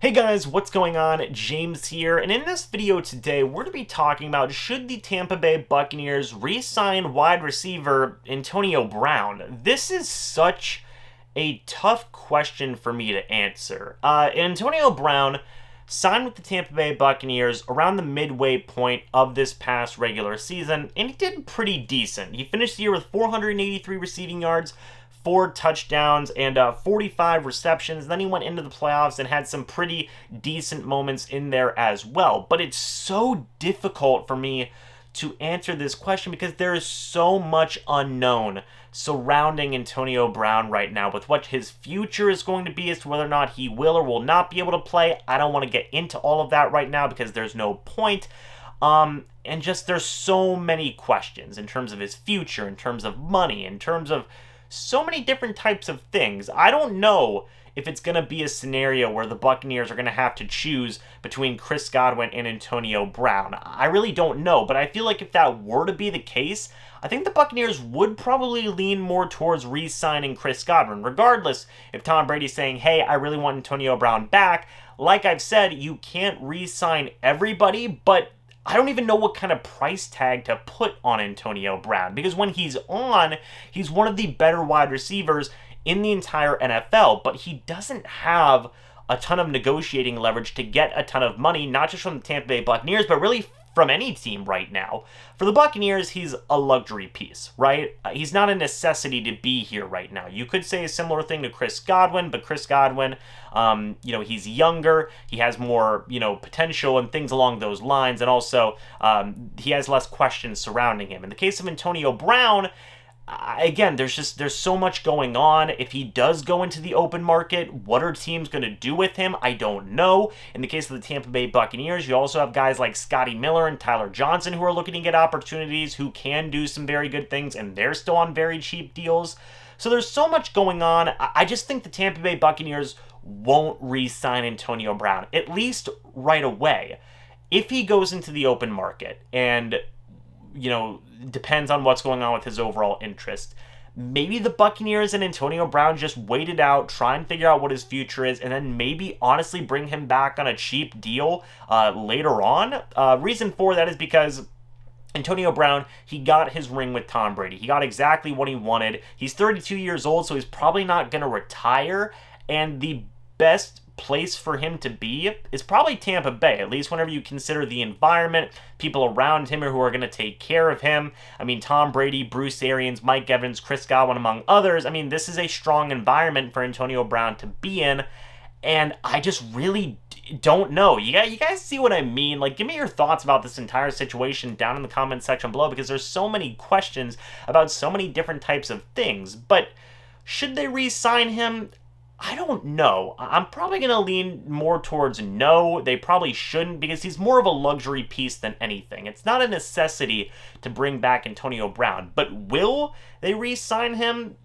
Hey guys, what's going on? James here, and in this video today, we're going to be talking about should the Tampa Bay Buccaneers re-sign wide receiver Antonio Brown? This is such a tough question for me to answer. Antonio Brown signed with the Tampa Bay Buccaneers around the midway point of this past regular season, and he did pretty decent. He finished the year with 483 receiving yards, 4 touchdowns, and 45 receptions. Then he went into the playoffs and had some pretty decent moments in there as well. But it's so difficult for me to answer this question because there is so much unknown surrounding Antonio Brown right now with what his future is going to be as to whether or not he will or will not be able to play. I don't want to get into all of that right now because there's no point. And just there's so many questions in terms of his future, in terms of money, in terms of so many different types of things. I don't know if it's going to be a scenario where the Buccaneers are going to have to choose between Chris Godwin and Antonio Brown. I really don't know, but I feel like if that were to be the case, I think the Buccaneers would probably lean more towards re-signing Chris Godwin, regardless if Tom Brady's saying, hey, I really want Antonio Brown back. Like I've said, you can't re-sign everybody, but I don't even know what kind of price tag to put on Antonio Brown, because when he's on, he's one of the better wide receivers in the entire NFL, but he doesn't have a ton of negotiating leverage to get a ton of money, not just from the Tampa Bay Buccaneers, but really from any team right now. For the Buccaneers, he's a luxury piece, right? He's not a necessity to be here right now. You could say a similar thing to Chris Godwin, but Chris Godwin, he's younger, he has more, potential and things along those lines, and also he has less questions surrounding him. In the case of Antonio Brown, again, there's so much going on. If he does go into the open market, what are teams going to do with him? I don't know. In the case of the Tampa Bay Buccaneers, you also have guys like Scotty Miller and Tyler Johnson who are looking to get opportunities, who can do some very good things, and they're still on very cheap deals. So there's so much going on. I just think the Tampa Bay Buccaneers won't re-sign Antonio Brown, at least right away. If he goes into the open market and depends on what's going on with his overall interest, maybe the Buccaneers and Antonio Brown just wait it out, try and figure out what his future is, and then maybe honestly bring him back on a cheap deal later on. Reason for that is because Antonio Brown, he got his ring with Tom Brady. He got exactly what he wanted. He's 32 years old, so he's probably not going to retire, and the best place for him to be is probably Tampa Bay, at least whenever you consider the environment, people around him who are going to take care of him. I mean, Tom Brady, Bruce Arians, Mike Evans, Chris Godwin, among others. I mean, this is a strong environment for Antonio Brown to be in, and I just really don't know. You guys see what I mean? Like, give me your thoughts about this entire situation down in the comment section below, because there's so many questions about so many different types of things. But should they re-sign him? I don't know. I'm probably going to lean more towards no. They probably shouldn't, because he's more of a luxury piece than anything. It's not a necessity to bring back Antonio Brown. But will they re-sign him?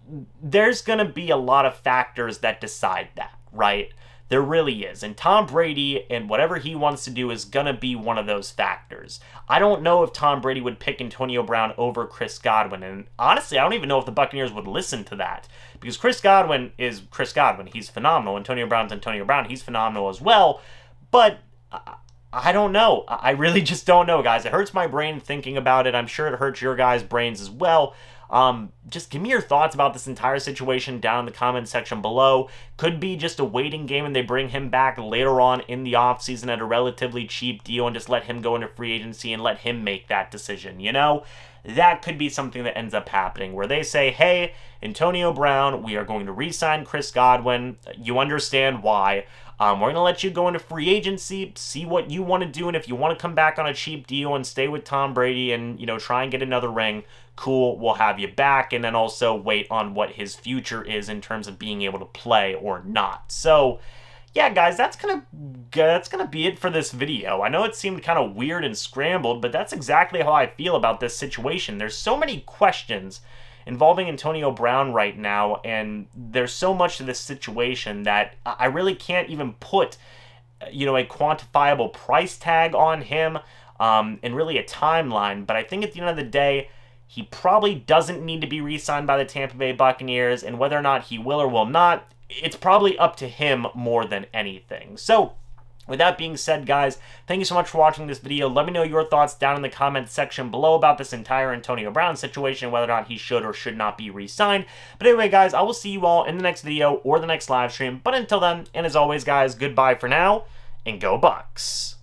There's going to be a lot of factors that decide that, right? There really is. And Tom Brady and whatever he wants to do is going to be one of those factors. I don't know if Tom Brady would pick Antonio Brown over Chris Godwin. And honestly, I don't even know if the Buccaneers would listen to that. Because Chris Godwin is Chris Godwin. He's phenomenal. Antonio Brown's Antonio Brown. He's phenomenal as well. But I don't know. I really just don't know, guys. It hurts my brain thinking about it. I'm sure it hurts your guys' brains as well. Just give me your thoughts about this entire situation down in the comment section below. Could be just a waiting game and they bring him back later on in the offseason at a relatively cheap deal and just let him go into free agency and let him make that decision, That could be something that ends up happening, where they say, hey, Antonio Brown, we are going to re-sign Chris Godwin. You understand why. We're going to let you go into free agency, see what you want to do, and if you want to come back on a cheap deal and stay with Tom Brady and, try and get another ring, cool, we'll have you back, and then also wait on what his future is in terms of being able to play or not. So, yeah, guys, that's gonna be it for this video. I know it seemed kind of weird and scrambled, but that's exactly how I feel about this situation. There's so many questions involving Antonio Brown right now, and there's so much to this situation that I really can't even put, a quantifiable price tag on him, and really a timeline. But I think at the end of the day, he probably doesn't need to be re-signed by the Tampa Bay Buccaneers, and whether or not he will or will not, it's probably up to him more than anything. So, With that being said, guys, thank you so much for watching this video. Let me know your thoughts down in the comments section below about this entire Antonio Brown situation, whether or not he should or should not be re-signed. But anyway, guys, I will see you all in the next video or the next live stream. But until then, and as always, guys, goodbye for now, and go Bucs.